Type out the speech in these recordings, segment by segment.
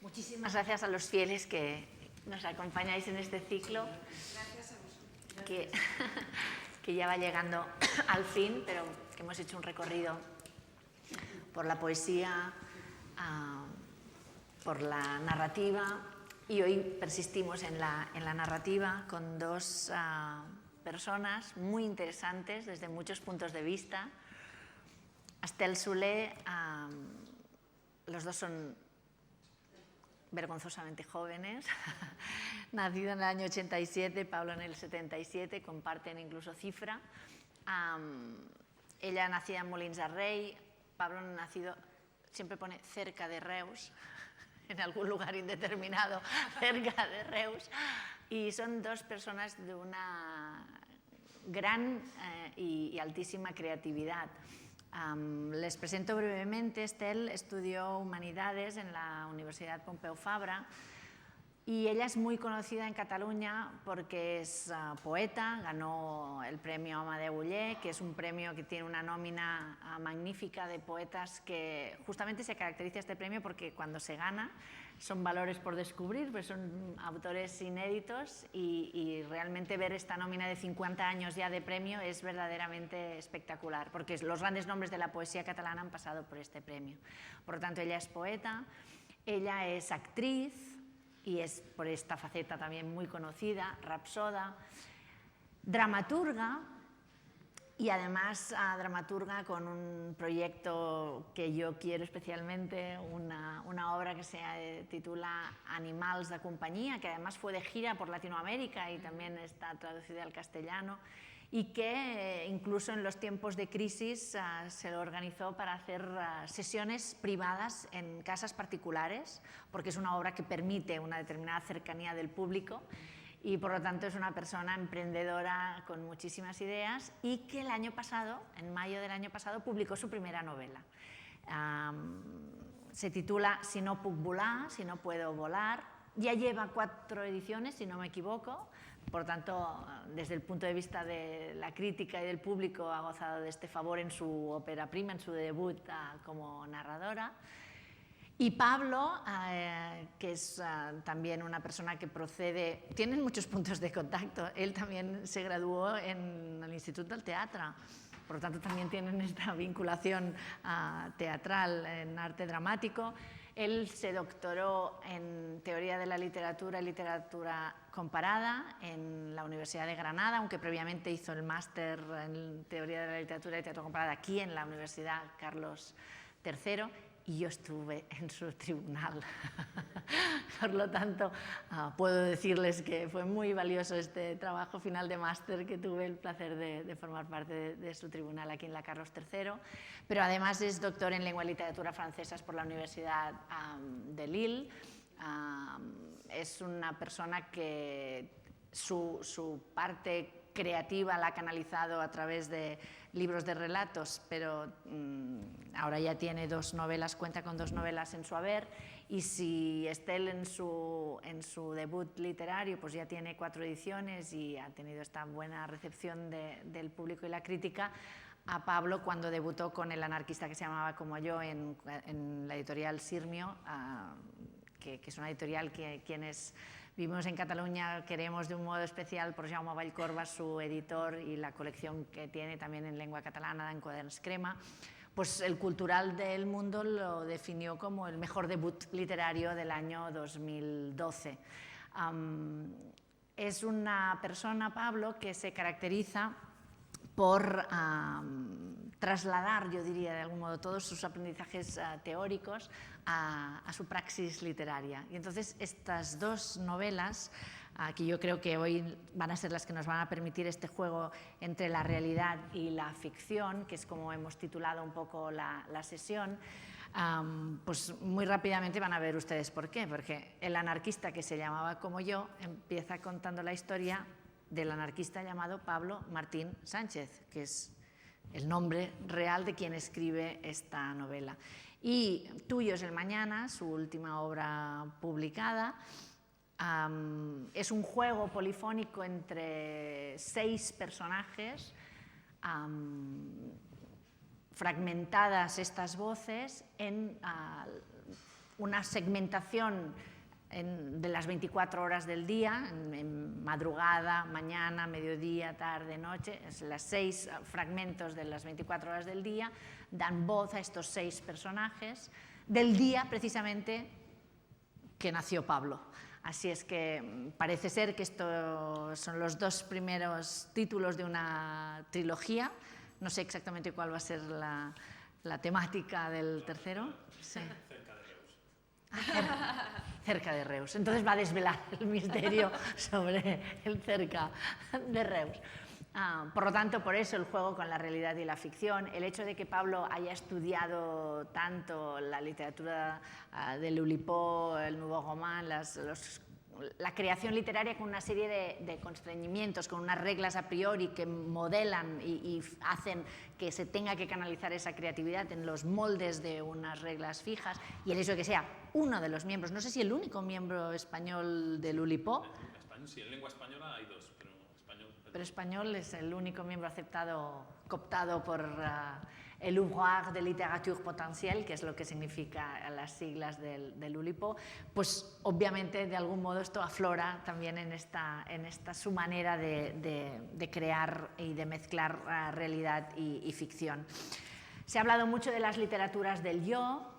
Muchísimas gracias a los fieles que nos acompañáis en este ciclo, que ya va llegando al fin, pero que hemos hecho un recorrido por la poesía, por la narrativa, y hoy persistimos en la narrativa con dos personas muy interesantes desde muchos puntos de vista. Astel Soler, los dos son vergonzosamente jóvenes, nacido en el año 87, Pablo en el 77, comparten incluso cifra. Ella nacida en Molins de Rei, Pablo nacido, siempre pone cerca de Reus, en algún lugar indeterminado, cerca de Reus, y son dos personas de una gran y altísima creatividad. Les presento brevemente. Estel estudió Humanidades en la Universidad Pompeu Fabra y ella es muy conocida en Cataluña porque es poeta, ganó el premio Amadeu Oller, que es un premio que tiene una nómina magnífica de poetas, que justamente se caracteriza este premio porque cuando se gana son valores por descubrir, pues son autores inéditos y realmente ver esta nómina de 50 años ya de premio es verdaderamente espectacular, porque los grandes nombres de la poesía catalana han pasado por este premio. Por lo tanto, ella es poeta, ella es actriz y es por esta faceta también muy conocida, rapsoda, dramaturga, y además dramaturga con un proyecto que yo quiero especialmente, una obra que se titula Animals de Compañía, que además fue de gira por Latinoamérica y también está traducida al castellano, y que incluso en los tiempos de crisis se lo organizó para hacer sesiones privadas en casas particulares, porque es una obra que permite una determinada cercanía del público. Y por lo tanto es una persona emprendedora con muchísimas ideas y que el año pasado, en mayo del año pasado, publicó su primera novela. Se titula Si no puc volar, si no puedo volar. Ya lleva 4 ediciones, si no me equivoco. Por tanto, desde el punto de vista de la crítica y del público, ha gozado de este favor en su ópera prima, en su debut como narradora. Y Pablo, que es también una persona que procede, tienen muchos puntos de contacto. Él también se graduó en el Instituto del Teatro, por lo tanto también tienen esta vinculación teatral en arte dramático. Él se doctoró en Teoría de la Literatura y Literatura Comparada en la Universidad de Granada, aunque previamente hizo el máster en Teoría de la Literatura y Literatura Comparada aquí en la Universidad Carlos III. Y yo estuve en su tribunal. Por lo tanto, puedo decirles que fue muy valioso este trabajo final de máster, que tuve el placer de formar parte de su tribunal aquí en la Carlos III. Pero además es doctor en Lengua y Literatura Francesas por la Universidad de Lille. Es una persona que su parte creativa la ha canalizado a través de libros de relatos, pero ahora ya tiene 2 novelas, cuenta con 2 novelas en su haber, y si Estel en su debut literario pues ya tiene 4 ediciones y ha tenido esta buena recepción del público y la crítica, a Pablo, cuando debutó con El anarquista que se llamaba como yo en la editorial Sirmio, que es una editorial que quienes vivimos en Cataluña queremos de un modo especial por Jaume Vallcorba, su editor, y la colección que tiene también en lengua catalana, en Quaderns Crema, pues el Cultural del Mundo lo definió como el mejor debut literario del año 2012. Es una persona, Pablo, que se caracteriza por trasladar, yo diría de algún modo, todos sus aprendizajes teóricos a su praxis literaria. Y entonces estas 2 novelas, que yo creo que hoy van a ser las que nos van a permitir este juego entre la realidad y la ficción, que es como hemos titulado un poco la sesión, pues muy rápidamente van a ver ustedes por qué. Porque El anarquista que se llamaba como yo empieza contando la historia del anarquista llamado Pablo Martín Sánchez, que es el nombre real de quien escribe esta novela. Y Tuyo es el mañana, su última obra publicada, es un juego polifónico entre 6 personajes, fragmentadas estas voces en una segmentación de las 24 horas del día, en madrugada, mañana, mediodía, tarde, noche, los 6 fragmentos de las 24 horas del día dan voz a estos 6 personajes del día precisamente que nació Pablo. Así es que parece ser que estos son los 2 primeros títulos de una trilogía. No sé exactamente cuál va a ser la temática del tercero. Sí. Cerca de Reus. Entonces va a desvelar el misterio sobre el cerca de Reus. Por lo tanto, por eso el juego con la realidad y la ficción, el hecho de que Pablo haya estudiado tanto la literatura del Oulipo, el Nouveau Roman, la creación literaria con una serie de constreñimientos, con unas reglas a priori que modelan y hacen que se tenga que canalizar esa creatividad en los moldes de unas reglas fijas, y el hecho de que sea uno de los miembros, no sé si el único miembro español del Oulipo. Sí, en lengua española hay 2, pero español es el único miembro aceptado, cooptado por el Ouvroir de Littérature Potentielle, que es lo que significa las siglas del Oulipo. Pues obviamente de algún modo esto aflora también en esta su manera de crear y de mezclar realidad y ficción. Se ha hablado mucho de las literaturas del yo,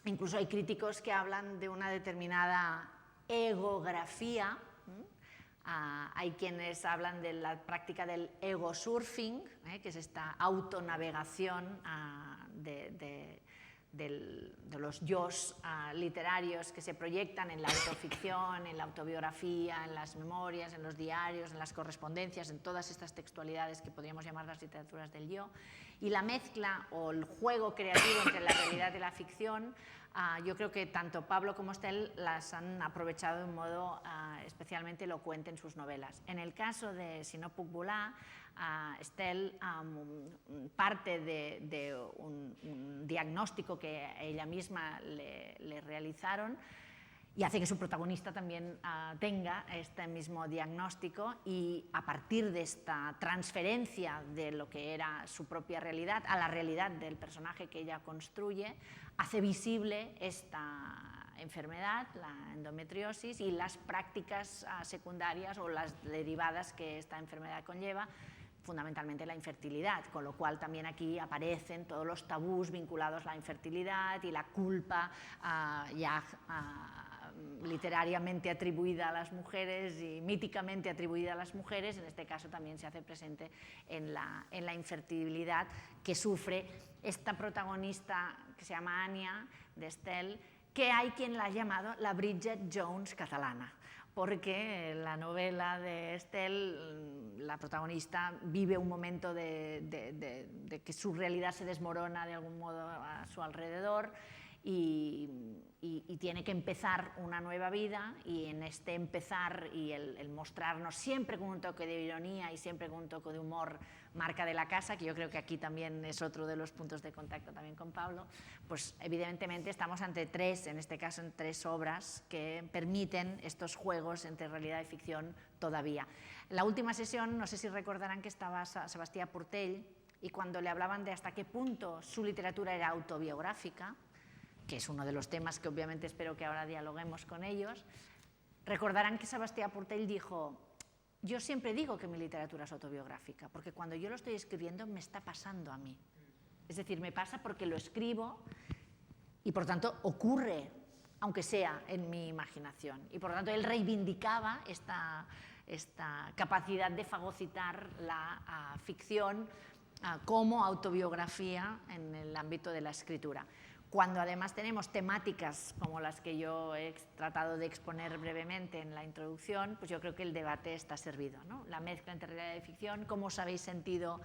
incluso hay críticos que hablan de una determinada egografía. Hay quienes hablan de la práctica del ego surfing, que es esta autonavegación de los yos literarios que se proyectan en la autoficción, en la autobiografía, en las memorias, en los diarios, en las correspondencias, en todas estas textualidades que podríamos llamar las literaturas del yo. Y la mezcla o el juego creativo entre la realidad y la ficción, yo creo que tanto Pablo como Estelle las han aprovechado de un modo especialmente elocuente en sus novelas. En el caso de Si no puc volar, Estelle parte de un diagnóstico que ella misma le realizaron y hace que su protagonista también tenga este mismo diagnóstico, y a partir de esta transferencia de lo que era su propia realidad a la realidad del personaje que ella construye, hace visible esta enfermedad, la endometriosis, y las prácticas secundarias o las derivadas que esta enfermedad conlleva, fundamentalmente la infertilidad, con lo cual también aquí aparecen todos los tabús vinculados a la infertilidad y la culpa literariamente atribuida a las mujeres y míticamente atribuida a las mujeres. En este caso también se hace presente en la infertilidad que sufre esta protagonista que se llama Anya, de Estelle, que hay quien la ha llamado la Bridget Jones catalana, porque la novela de Estelle, la protagonista vive un momento de que su realidad se desmorona de algún modo a su alrededor, y tiene que empezar una nueva vida, y en este empezar y el mostrarnos siempre con un toque de ironía y siempre con un toque de humor, marca de la casa, que yo creo que aquí también es otro de los puntos de contacto también con Pablo, pues evidentemente estamos ante en este caso en 3 obras que permiten estos juegos entre realidad y ficción todavía. En la última sesión, no sé si recordarán que estaba Sebastià Portell, y cuando le hablaban de hasta qué punto su literatura era autobiográfica, que es uno de los temas que obviamente espero que ahora dialoguemos con ellos, recordarán que Sebastià Portell dijo: yo siempre digo que mi literatura es autobiográfica, porque cuando yo lo estoy escribiendo me está pasando a mí. Es decir, me pasa porque lo escribo y por tanto ocurre, aunque sea en mi imaginación. Y por lo tanto él reivindicaba esta capacidad de fagocitar la ficción como autobiografía en el ámbito de la escritura. Cuando además tenemos temáticas como las que yo he tratado de exponer brevemente en la introducción, pues yo creo que el debate está servido, ¿no? La mezcla entre realidad y ficción. ¿Cómo os habéis sentido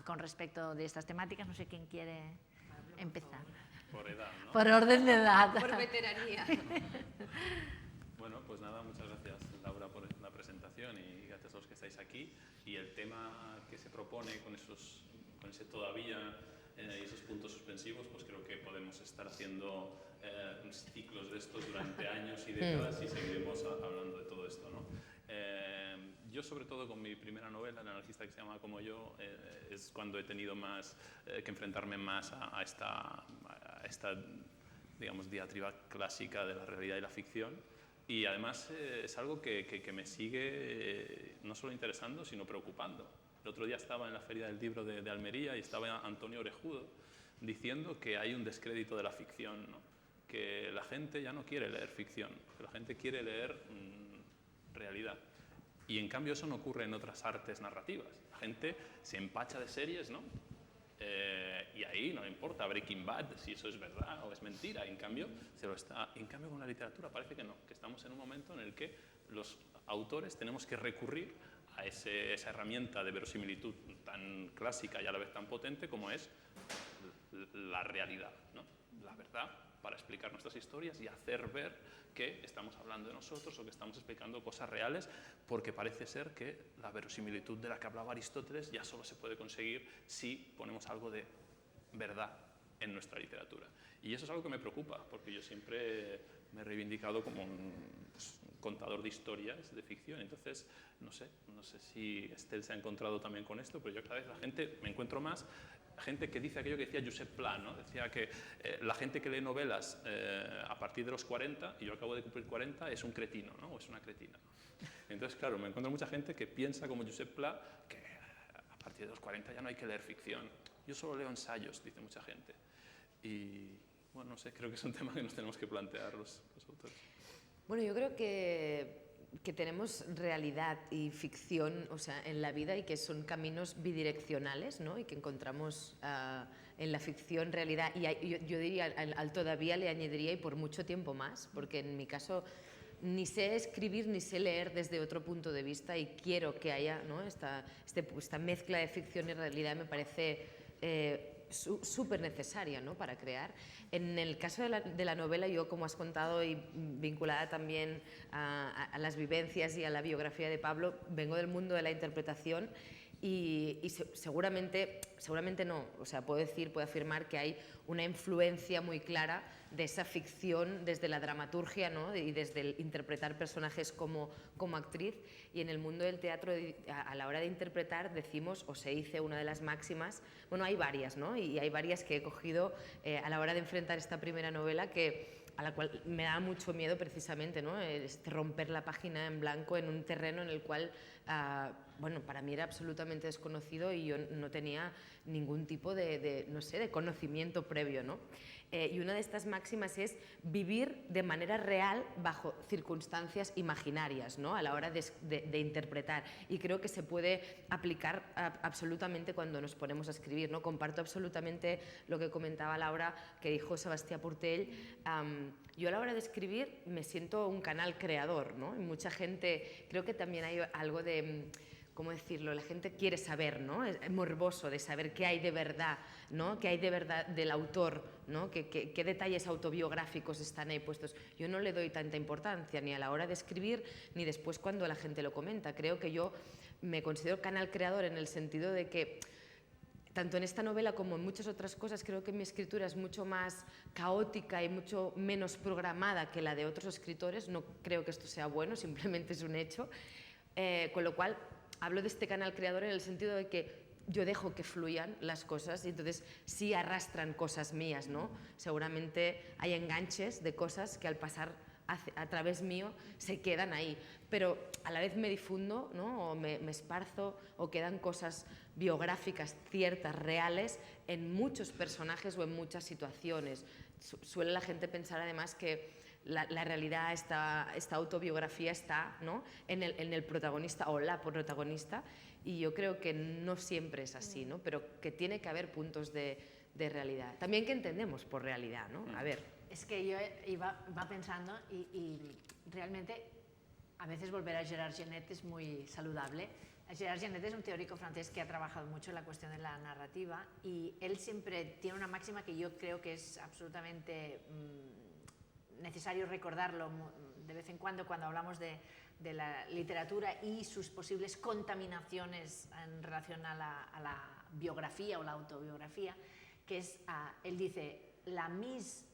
con respecto de estas temáticas? No sé quién quiere empezar. Por edad, ¿no? Por orden de edad. Por veteranía. Bueno, pues nada, muchas gracias, Laura, por la presentación, y gracias a los que estáis aquí. Y el tema que se propone con ese todavía y esos puntos suspensivos, pues creo que podemos estar haciendo ciclos de estos durante años y décadas, y seguiremos hablando de todo esto, ¿no? Yo, sobre todo con mi primera novela, El anarquista que se llama como yo, es cuando he tenido más que enfrentarme más a esta digamos, diatriba clásica de la realidad y la ficción. Y además es algo que me sigue no solo interesando, sino preocupando. El otro día estaba en la Feria del Libro de Almería y estaba Antonio Orejudo diciendo que hay un descrédito de la ficción, ¿no? Que la gente ya no quiere leer ficción, que la gente quiere leer realidad. Y en cambio eso no ocurre en otras artes narrativas. La gente se empacha de series, ¿no? Y ahí no importa Breaking Bad si eso es verdad o es mentira. En cambio con la literatura parece que no, que estamos en un momento en el que los autores tenemos que recurrir a esa herramienta de verosimilitud tan clásica y a la vez tan potente como es la realidad, ¿no? La verdad, para explicar nuestras historias y hacer ver que estamos hablando de nosotros o que estamos explicando cosas reales, porque parece ser que la verosimilitud de la que hablaba Aristóteles ya solo se puede conseguir si ponemos algo de verdad en nuestra literatura. Y eso es algo que me preocupa, porque yo siempre me he reivindicado como un contador de historias de ficción. Entonces, no sé si Estel se ha encontrado también con esto, pero yo cada vez me encuentro más gente que dice aquello que decía Josep Pla, ¿no? Decía que la gente que lee novelas a partir de los 40, y yo acabo de cumplir 40, es un cretino, ¿no? O es una cretina. Entonces, claro, me encuentro mucha gente que piensa como Josep Pla, que a partir de los 40 ya no hay que leer ficción. Yo solo leo ensayos, dice mucha gente. Y, bueno, no sé, creo que es un tema que nos tenemos que plantear los autores. Bueno, yo creo que tenemos realidad y ficción, o sea, en la vida, y que son caminos bidireccionales, ¿no? Y que encontramos en la ficción realidad, y yo diría, al todavía le añadiría, y por mucho tiempo más, porque en mi caso ni sé escribir ni sé leer desde otro punto de vista, y quiero que haya, ¿no? esta mezcla de ficción y realidad me parece súper necesaria, ¿no? Para crear. En el caso de la novela, yo, como has contado, y vinculada también a las vivencias y a la biografía de Pablo, vengo del mundo de la interpretación y seguramente no, o sea, puedo afirmar que hay una influencia muy clara de esa ficción desde la dramaturgia, ¿no? Y desde el interpretar personajes como actriz. Y en el mundo del teatro, a la hora de interpretar, decimos, o se dice, una de las máximas, bueno, hay varias, ¿no? Y hay varias que he cogido a la hora de enfrentar esta primera novela, a la cual me da mucho miedo precisamente, ¿no? Romper la página en blanco en un terreno en el cual, bueno, para mí era absolutamente desconocido y yo no tenía ningún tipo de conocimiento previo, ¿no? Y una de estas máximas es vivir de manera real bajo circunstancias imaginarias, ¿no? A la hora de interpretar. Y creo que se puede aplicar absolutamente cuando nos ponemos a escribir, ¿no? Comparto absolutamente lo que comentaba Laura, que dijo Sebastià Portell. Yo a la hora de escribir me siento un canal creador, ¿no? Y mucha gente, creo que también hay algo de... ¿cómo decirlo? La gente quiere saber, ¿no? Es morboso de saber qué hay de verdad, ¿no? Qué hay de verdad del autor, ¿no? ¿Qué detalles autobiográficos están ahí puestos? Yo no le doy tanta importancia ni a la hora de escribir ni después cuando la gente lo comenta. Creo que yo me considero canal creador en el sentido de que tanto en esta novela como en muchas otras cosas, creo que mi escritura es mucho más caótica y mucho menos programada que la de otros escritores. No creo que esto sea bueno, simplemente es un hecho. Con lo cual, hablo de este canal creador en el sentido de que yo dejo que fluyan las cosas y entonces sí arrastran cosas mías, ¿no? Seguramente hay enganches de cosas que al pasar a través mío se quedan ahí, pero a la vez me difundo, ¿no? O me esparzo, o quedan cosas biográficas ciertas, reales, en muchos personajes o en muchas situaciones. Suele la gente pensar además que la realidad, esta autobiografía está, ¿no? en el protagonista o la protagonista, y yo creo que no siempre es así, ¿no? Pero que tiene que haber puntos de realidad. También que entendemos por realidad, ¿no? A ver. Es que yo iba pensando y realmente a veces volver a Gerard Genette es muy saludable. Gerard Genette es un teórico francés que ha trabajado mucho en la cuestión de la narrativa y él siempre tiene una máxima que yo creo que es absolutamente necesario recordarlo de vez en cuando hablamos de la literatura y sus posibles contaminaciones en relación a la biografía o la autobiografía, que es, él dice, la mise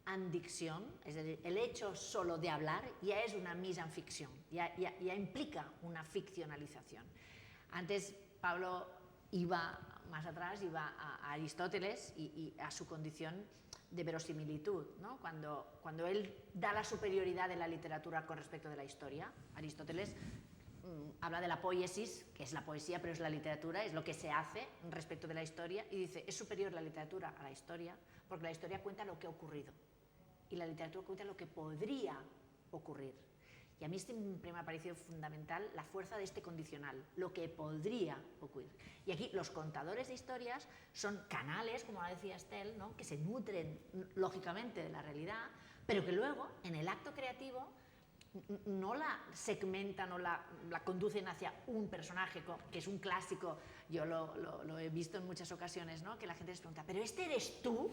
en dicción, es decir, el hecho solo de hablar ya es una mise en ficción, ya implica una ficcionalización. Antes Pablo iba más atrás y va a Aristóteles y a su condición de verosimilitud, ¿no? Cuando él da la superioridad de la literatura con respecto de la historia. Aristóteles habla de la poiesis, que es la poesía, pero es la literatura, es lo que se hace respecto de la historia, y dice, es superior la literatura a la historia, porque la historia cuenta lo que ha ocurrido, y la literatura cuenta lo que podría ocurrir. Y a mí siempre me ha parecido fundamental la fuerza de este condicional, lo que podría ocurrir. Y aquí los contadores de historias son canales, como decía Estel, ¿no? Que se nutren lógicamente de la realidad, pero que luego, en el acto creativo, no la segmentan o la conducen hacia un personaje, que es un clásico. Yo lo he visto en muchas ocasiones, ¿no? Que la gente les pregunta, ¿pero este eres tú?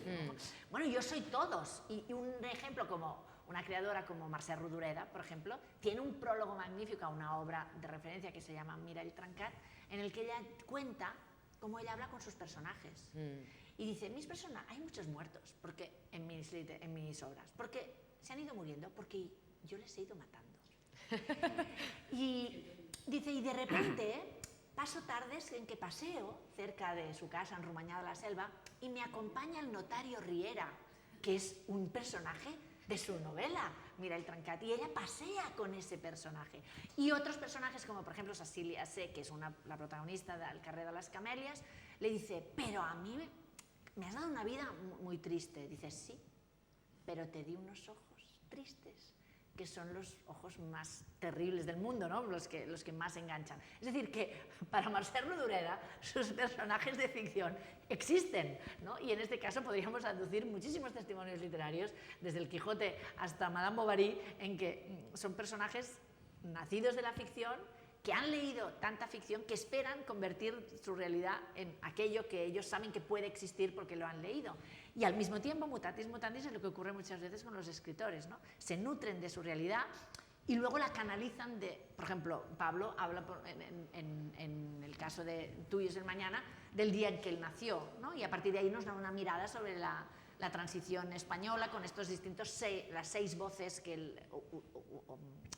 Bueno, yo soy todos. Y un ejemplo como una creadora como Mercè Rodoreda, por ejemplo, tiene un prólogo magnífico a una obra de referencia que se llama Mireille Trencat, en el que ella cuenta cómo ella habla con sus personajes. Y dice, hay muchos muertos porque en mis obras, porque se han ido muriendo, porque yo les he ido matando. Y dice, y de repente paso tardes en que paseo cerca de su casa en Romanyà de la Selva y me acompaña el notario Riera, que es un personaje de su novela, Mireille Trencat, y ella pasea con ese personaje. Y otros personajes, como por ejemplo Cecilia C., que es la protagonista del Carrer de las Camelias, le dice, pero a mí me has dado una vida muy triste. Dice, sí, pero te di unos ojos tristes, que son los ojos más terribles del mundo, ¿no? los que más enganchan. Es decir, que para Mercè Rodoreda sus personajes de ficción existen, ¿no? Y en este caso podríamos aducir muchísimos testimonios literarios, desde el Quijote hasta Madame Bovary, en que son personajes nacidos de la ficción, que han leído tanta ficción que esperan convertir su realidad en aquello que ellos saben que puede existir porque lo han leído. Y al mismo tiempo, mutatis mutandis, es lo que ocurre muchas veces con los escritores, ¿no? Se nutren de su realidad y luego la canalizan por ejemplo, Pablo habla en el caso de Tuyos del Mañana, del día en que él nació, ¿no? Y a partir de ahí nos da una mirada sobre la transición española con estos distintos, las 6 voces que él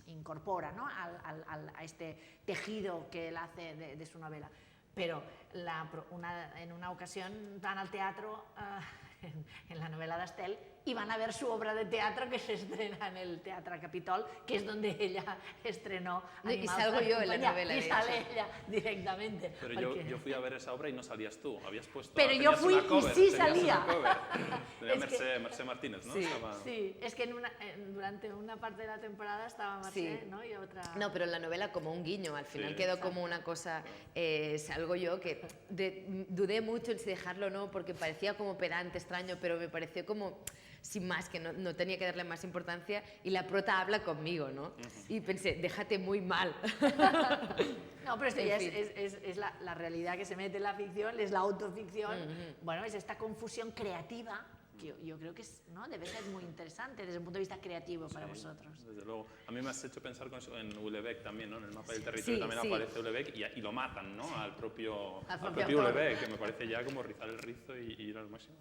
incorpora, ¿no? a este tejido que él hace de su novela. Pero en una ocasión van al teatro, en la novela d'Estel, y van a ver su obra de teatro que se estrena en el Teatre Capitol, que es donde ella estrenó y salgo yo en la novela, y sale ella directamente. Pero yo fui a ver esa obra y no salías tú, habías puesto... Pero yo fui y sí salía. Mercè Martínez, ¿no? Sí, sí, es que durante una parte de la temporada estaba Mercè, ¿no? Y otra... No, pero en la novela como un guiño, al final quedó como una cosa, salgo yo, que dudé mucho en si dejarlo o no, porque parecía como pedante, extraño, pero me pareció como... sin más, que no tenía que darle más importancia, y la prota habla conmigo, ¿no? Y pensé, déjate muy mal. No, pero esto ya es la realidad que se mete en la ficción, es la autoficción. Bueno, es esta confusión creativa que yo creo que ¿no? debe ser muy interesante desde el punto de vista creativo para vosotros. Desde luego. A mí me has hecho pensar con eso en Houellebecq también, ¿no? En el mapa del territorio también aparece Houellebecq y lo matan, ¿no? Al propio Houellebecq, que me parece ya como rizar el rizo y ir al máximo.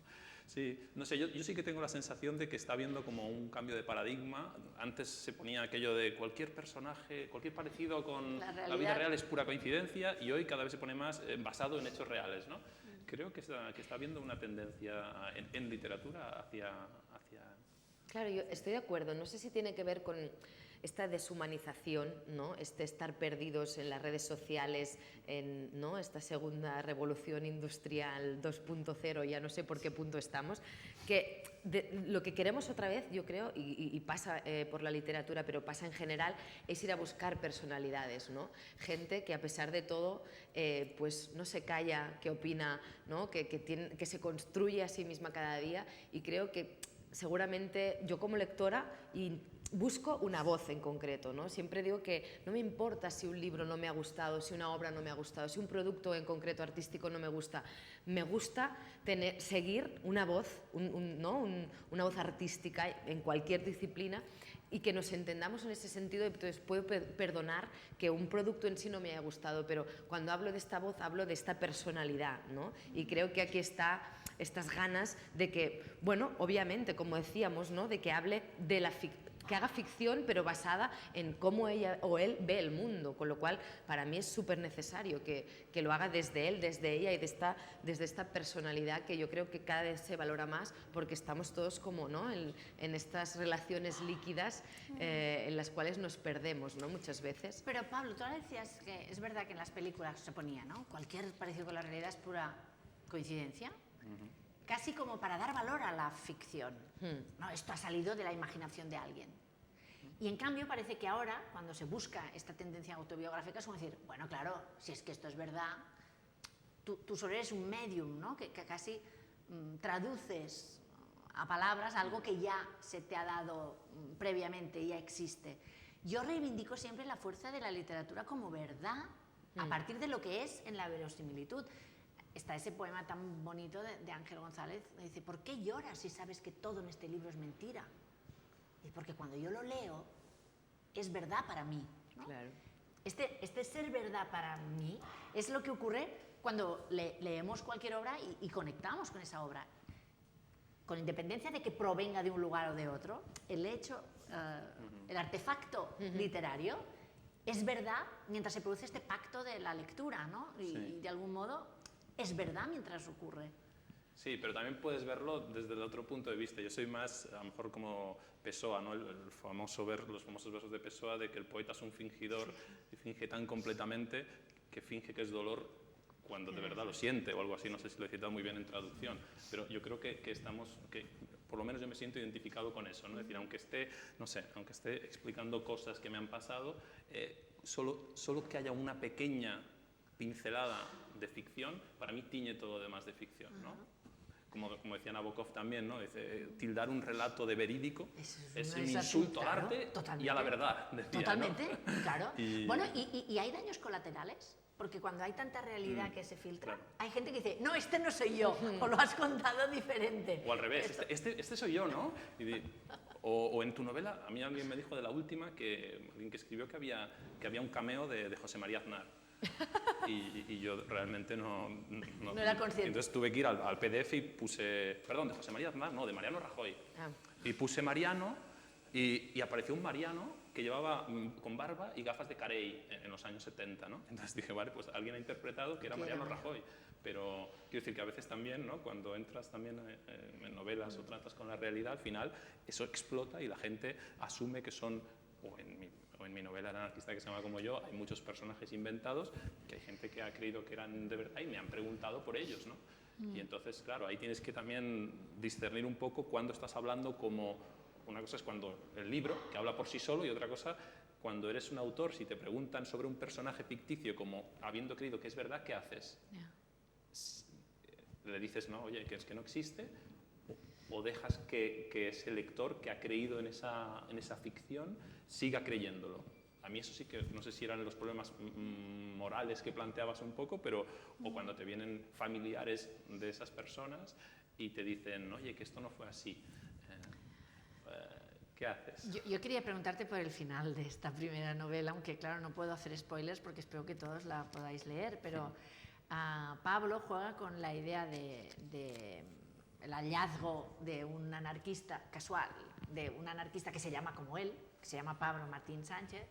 Sí, no sé, yo sí que tengo la sensación de que está habiendo como un cambio de paradigma. Antes se ponía aquello de cualquier personaje, cualquier parecido con la vida real es pura coincidencia, y hoy cada vez se pone más basado en hechos reales, ¿no? Creo que está habiendo una tendencia en literatura hacia... Claro, yo estoy de acuerdo. No sé si tiene que ver con esta deshumanización, ¿no? Este estar perdidos en las redes sociales, ¿no? Esta segunda revolución industrial 2.0, ya no sé por qué punto estamos, que lo que queremos otra vez, yo creo, y pasa por la literatura, pero pasa en general, es ir a buscar personalidades, ¿no? Gente que a pesar de todo, pues no se calla, que opina, ¿no? Que se construye a sí misma cada día, y creo que seguramente yo como lectora busco una voz en concreto, ¿no? Siempre digo que no me importa si un libro no me ha gustado, si una obra no me ha gustado, si un producto en concreto artístico no me gusta. Me gusta seguir una voz, una voz artística en cualquier disciplina, y que nos entendamos en ese sentido. Entonces puedo perdonar que un producto en sí no me haya gustado, pero cuando hablo de esta voz hablo de esta personalidad, ¿no? Y creo que aquí está estas ganas de que, bueno, obviamente, como decíamos, ¿no? De que hable de la ficción. que haga ficción, pero basada en cómo ella o él ve el mundo, con lo cual para mí es súper necesario que lo haga desde él, desde ella y desde esta personalidad que yo creo que cada vez se valora más, porque estamos todos como, ¿no?, en estas relaciones líquidas en las cuales nos perdemos, ¿no?, muchas veces. Pero Pablo, tú ahora decías que es verdad que en las películas se ponía, ¿no?, cualquier parecido con la realidad es pura coincidencia, casi como para dar valor a la ficción. No, esto ha salido de la imaginación de alguien. Y en cambio parece que ahora, cuando se busca esta tendencia autobiográfica, es como decir, bueno, claro, si es que esto es verdad, tú solo eres un medium, ¿no?, que casi traduces a palabras algo que ya se te ha dado previamente, ya existe. Yo reivindico siempre la fuerza de la literatura como verdad, a partir de lo que es en la verosimilitud. Está ese poema tan bonito de Ángel González, dice, ¿por qué lloras si sabes que todo en este libro es mentira? Y porque cuando yo lo leo, es verdad para mí, ¿no? Claro. Este ser verdad para mí es lo que ocurre cuando leemos cualquier obra y conectamos con esa obra. Con independencia de que provenga de un lugar o de otro, el hecho, el artefacto literario es verdad mientras se produce este pacto de la lectura, ¿no? Y de algún modo es verdad mientras ocurre. Sí, pero también puedes verlo desde el otro punto de vista. Yo soy más, a lo mejor como Pessoa, ¿no? Los famosos versos de Pessoa de que el poeta es un fingidor y finge tan completamente que finge que es dolor cuando de verdad lo siente o algo así. No sé si lo he citado muy bien en traducción, pero yo creo que por lo menos yo me siento identificado con eso, ¿no? Es decir, aunque esté, no sé, aunque esté explicando cosas que me han pasado, solo que haya una pequeña pincelada de ficción, para mí tiñe todo lo demás de ficción, ¿no? Como decía Nabokov también, ¿no? Dice, tildar un relato de verídico es un insulto al arte y a la verdad, decía, totalmente, ¿no? Claro. Bueno, ¿y hay daños colaterales? Porque cuando hay tanta realidad que se filtra, claro. hay gente que dice, no, este no soy yo, o lo has contado diferente. O al revés, este soy yo, ¿no? O en tu novela, a mí alguien me dijo de la última, alguien que escribió que había un cameo de José María Aznar. Y yo realmente no era consciente. Entonces tuve que ir al PDF y puse, perdón, de José María Aznar, no, de Mariano Rajoy. Y puse Mariano y apareció un Mariano que llevaba con barba y gafas de Carey en los años 70, ¿no? Entonces dije, vale, pues alguien ha interpretado que era Mariano Rajoy. Pero quiero decir que a veces también, ¿no?, cuando entras también en novelas o tratas con la realidad, al final eso explota y la gente asume que son, o en mi novela El anarquista que se llama como yo, hay muchos personajes inventados que hay gente que ha creído que eran de verdad y me han preguntado por ellos, ¿no? Y entonces, claro, ahí tienes que también discernir un poco cuando estás hablando como... Una cosa es cuando el libro, que habla por sí solo, y otra cosa, cuando eres un autor, si te preguntan sobre un personaje ficticio como habiendo creído que es verdad, ¿qué haces? Le dices, no, oye, que es que no existe, o dejas que ese lector que ha creído en esa ficción siga creyéndolo. A mí eso sí que, no sé si eran los problemas morales que planteabas un poco, pero o cuando te vienen familiares de esas personas y te dicen, oye, que esto no fue así. ¿Qué haces? Yo quería preguntarte por el final de esta primera novela, aunque claro, no puedo hacer spoilers porque espero que todos la podáis leer, pero Pablo juega con la idea de el hallazgo de un anarquista casual, de un anarquista que se llama como él, que se llama Pablo Martín Sánchez,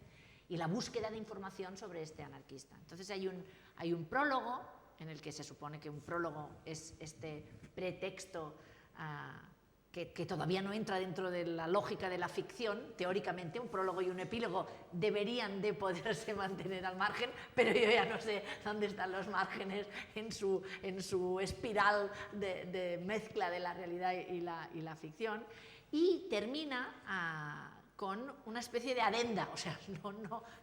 y la búsqueda de información sobre este anarquista. Entonces hay un prólogo, en el que se supone que un prólogo es este pretexto que todavía no entra dentro de la lógica de la ficción. Teóricamente un prólogo y un epílogo deberían de poderse mantener al margen, pero yo ya no sé dónde están los márgenes en su espiral de mezcla de la realidad y la ficción, y termina con una especie de adenda, o sea,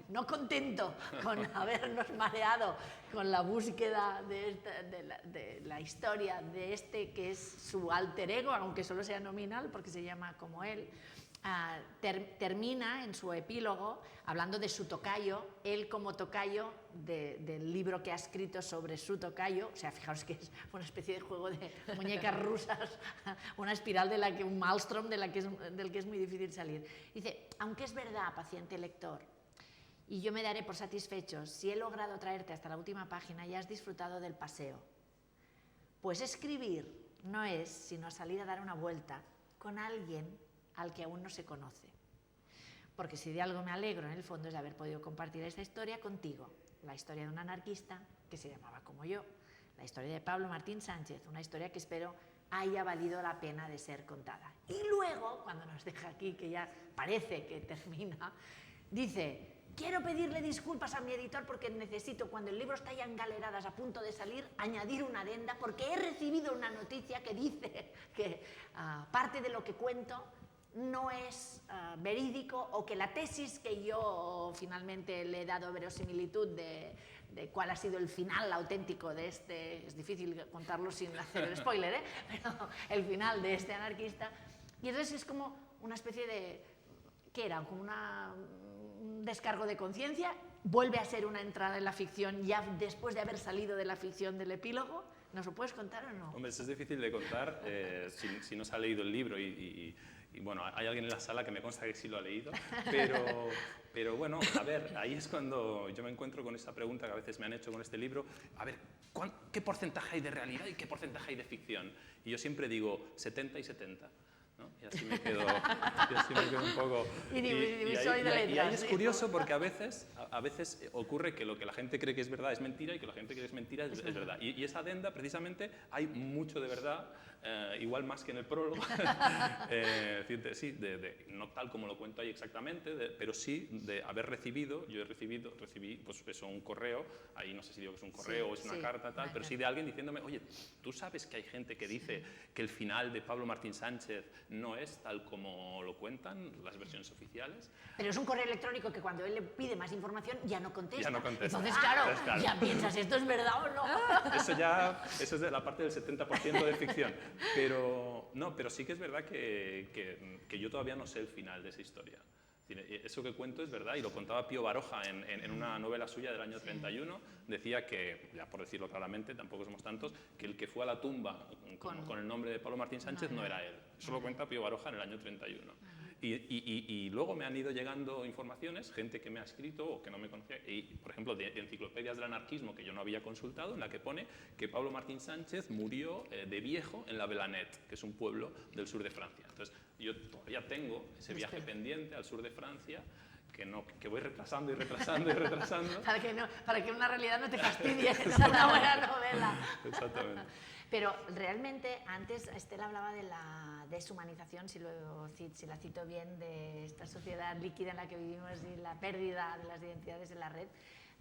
no contento con habernos mareado con la búsqueda de la historia de este que es su alter ego, aunque solo sea nominal porque se llama como él, termina en su epílogo hablando de su tocayo, él como tocayo del libro que ha escrito sobre su tocayo. O sea, fijaos que es una especie de juego de muñecas rusas, una espiral un maelstrom del que es muy difícil salir. Dice, aunque es verdad, paciente lector, y yo me daré por satisfecho si he logrado traerte hasta la última página y has disfrutado del paseo. Pues escribir no es sino salir a dar una vuelta con alguien al que aún no se conoce. porque si de algo me alegro en el fondo es de haber podido compartir esta historia contigo, la historia de un anarquista que se llamaba como yo, la historia de Pablo Martín Sánchez, una historia que espero haya valido la pena de ser contada. Y luego, cuando nos deja aquí, que ya parece que termina, dice: quiero pedirle disculpas a mi editor porque necesito, cuando el libro está ya en galeradas a punto de salir, añadir una adenda porque he recibido una noticia que dice que parte de lo que cuento no es verídico, o que la tesis que yo finalmente le he dado verosimilitud de cuál ha sido el final auténtico de este, es difícil contarlo sin hacer el spoiler, pero el final de este anarquista, y entonces es como una especie de, ¿qué era? Como un descargo de conciencia, vuelve a ser una entrada en la ficción ya después de haber salido de la ficción del epílogo. ¿Nos lo puedes contar o no? Hombre, eso es difícil de contar si no se ha leído el libro y bueno, hay alguien en la sala que me consta que sí lo ha leído, pero bueno, a ver, ahí es cuando yo me encuentro con esa pregunta que a veces me han hecho con este libro, a ver, ¿qué porcentaje hay de realidad y qué porcentaje hay de ficción? Y yo siempre digo 70 y 70. ¿No? Y así me quedo un poco... Y ahí es curioso porque a veces ocurre que lo que la gente cree que es verdad es mentira y que la gente cree que es mentira es verdad. Y esa adenda, precisamente, hay mucho de verdad, igual más que en el prólogo. Sí, no tal como lo cuento ahí exactamente, pero sí de haber recibido, recibí pues eso, un correo, ahí no sé si digo que es un correo o es una carta, tal, pero sí de alguien diciéndome: oye, ¿tú sabes que hay gente que dice que el final de Pablo Martín Sánchez no es tal como lo cuentan las versiones oficiales? Pero es un correo electrónico que cuando él le pide más información ya no contesta. Ya no contesta. Entonces, claro, ya piensas, ¿esto es verdad o no? Eso es de la parte del 70% de ficción. Pero sí que es verdad que yo todavía no sé el final de esa historia. Eso que cuento es verdad, y lo contaba Pío Baroja en una novela suya del año 31, decía que, ya por decirlo claramente, tampoco somos tantos, que el que fue a la tumba con el nombre de Pablo Martín Sánchez no era él. Eso lo cuenta Pío Baroja en el año 31. Y luego me han ido llegando informaciones, gente que me ha escrito o que no me conocía, y, por ejemplo, de enciclopedias del anarquismo que yo no había consultado, en la que pone que Pablo Martín Sánchez murió de viejo en la Belanet, que es un pueblo del sur de Francia. Entonces, yo todavía tengo ese viaje pendiente al sur de Francia, que voy retrasando y retrasando y retrasando. Para que una realidad no te fastidie, es una buena novela. Exactamente. Pero realmente, antes Estela hablaba de la deshumanización, si la cito bien, de esta sociedad líquida en la que vivimos y la pérdida de las identidades en la red.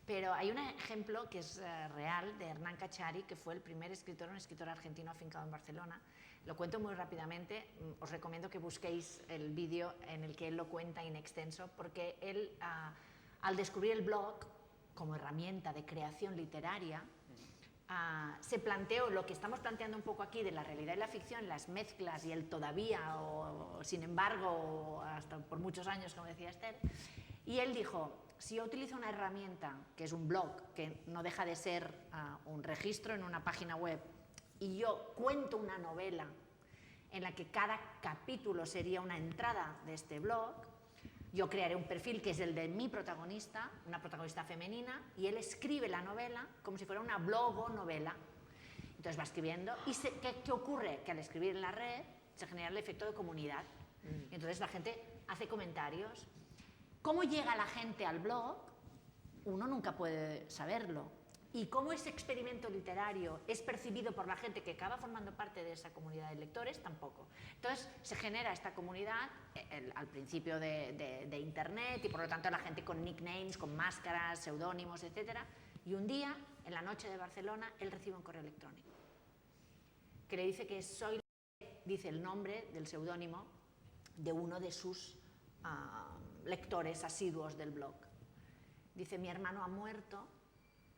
Pero hay un ejemplo que es real, de Hernán Cachari, que fue el primer escritor, un escritor argentino afincado en Barcelona. Lo cuento muy rápidamente, os recomiendo que busquéis el vídeo en el que él lo cuenta in extenso, porque él, al descubrir el blog como herramienta de creación literaria, se planteó lo que estamos planteando un poco aquí de la realidad y la ficción, las mezclas y el todavía, o sin embargo, o hasta por muchos años, como decía Esther, y él dijo: si yo utilizo una herramienta que es un blog, que no deja de ser un registro en una página web, y yo cuento una novela en la que cada capítulo sería una entrada de este blog, yo crearé un perfil que es el de mi protagonista, una protagonista femenina, y él escribe la novela como si fuera una blogonovela. Entonces va escribiendo, y ¿qué ocurre? Que al escribir en la red se genera el efecto de comunidad. Y entonces la gente hace comentarios. ¿Cómo llega la gente al blog? Uno nunca puede saberlo. Y cómo ese experimento literario es percibido por la gente que acaba formando parte de esa comunidad de lectores, tampoco. Entonces se genera esta comunidad al principio de Internet, y por lo tanto la gente con nicknames, con máscaras, seudónimos, etc. Y un día, en la noche de Barcelona, él recibe un correo electrónico que le dice que dice el nombre del seudónimo de uno de sus lectores asiduos del blog. Dice: mi hermano ha muerto,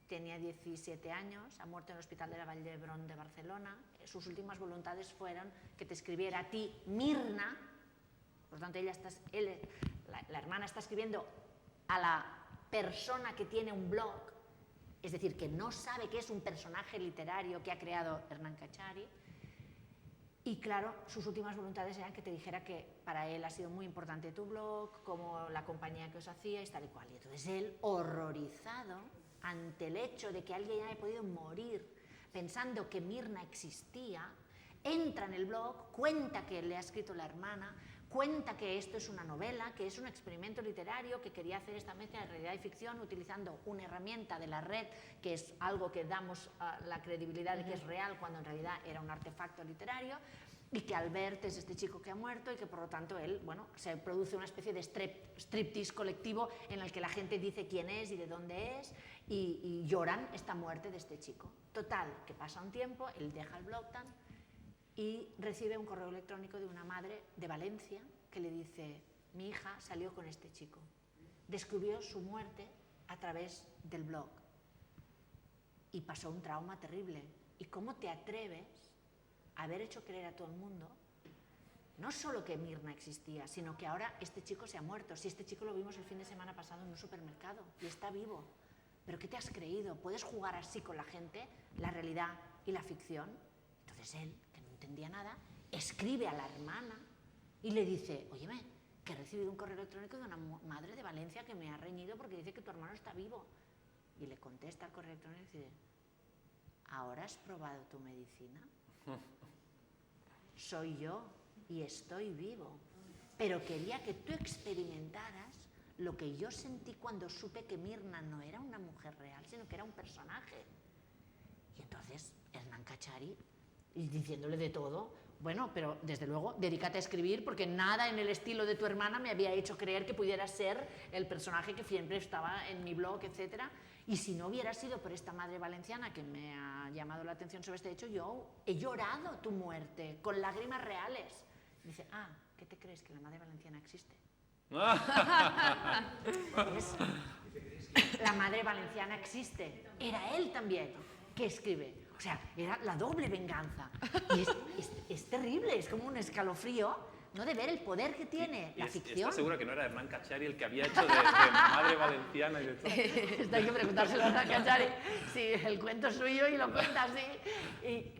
tenía 17 años, ha muerto en el Hospital de la Vall d'Hebron de Barcelona. Sus últimas voluntades fueron que te escribiera a ti, Mirna. Por lo tanto, la hermana está escribiendo a la persona que tiene un blog, es decir, que no sabe que es un personaje literario que ha creado Hernán Cachari. Y claro, sus últimas voluntades eran que te dijera que para él ha sido muy importante tu blog, como la compañía que os hacíais, tal y cual. Y entonces él, horrorizado ante el hecho de que alguien haya podido morir pensando que Mirna existía, entra en el blog, cuenta que le ha escrito la hermana, Cuenta que esto es una novela, que es un experimento literario, que quería hacer esta mezcla de realidad y ficción utilizando una herramienta de la red, que es algo que damos la credibilidad de que es real cuando en realidad era un artefacto literario, y que Albert es este chico que ha muerto y que por lo tanto él, bueno, se produce una especie de striptease colectivo en el que la gente dice quién es y de dónde es y lloran esta muerte de este chico. Total, que pasa un tiempo, él deja el blog y recibe un correo electrónico de una madre de Valencia que le dice: mi hija salió con este chico, descubrió su muerte a través del blog y pasó un trauma terrible. ¿Y cómo te atreves a haber hecho creer a todo el mundo no solo que Mirna existía, sino que ahora este chico se ha muerto? Si este chico lo vimos el fin de semana pasado en un supermercado y está vivo, ¿pero qué te has creído? ¿Puedes jugar así con la gente, la realidad y la ficción? Entonces él, que no entendía nada, escribe a la hermana y le dice: óyeme, que he recibido un correo electrónico de una madre de Valencia que me ha reñido porque dice que tu hermano está vivo. Y le contesta al correo electrónico y dice: ¿ahora has probado tu medicina? Soy yo y estoy vivo, pero quería que tú experimentaras lo que yo sentí cuando supe que Mirna no era una mujer real, sino que era un personaje. Y entonces Hernán Cachari, diciéndole de todo: bueno, pero desde luego dedícate a escribir, porque nada en el estilo de tu hermana me había hecho creer que pudiera ser el personaje que siempre estaba en mi blog, etcétera. Y si no hubiera sido por esta madre valenciana que me ha llamado la atención sobre este hecho, yo he llorado tu muerte con lágrimas reales. Y dice: ah, ¿qué te crees? ¿Que la madre valenciana existe? La madre valenciana existe. Era él también que escribe. O sea, era la doble venganza. Y es terrible, es como un escalofrío, ¿no?, de ver el poder que tiene la ficción. ¿Estás segura que no era Hernán Cachari el que había hecho de madre valenciana y de todo? Esto hay que preguntárselo a Hernán Cachari. Sí, el cuento es suyo y lo cuenta así.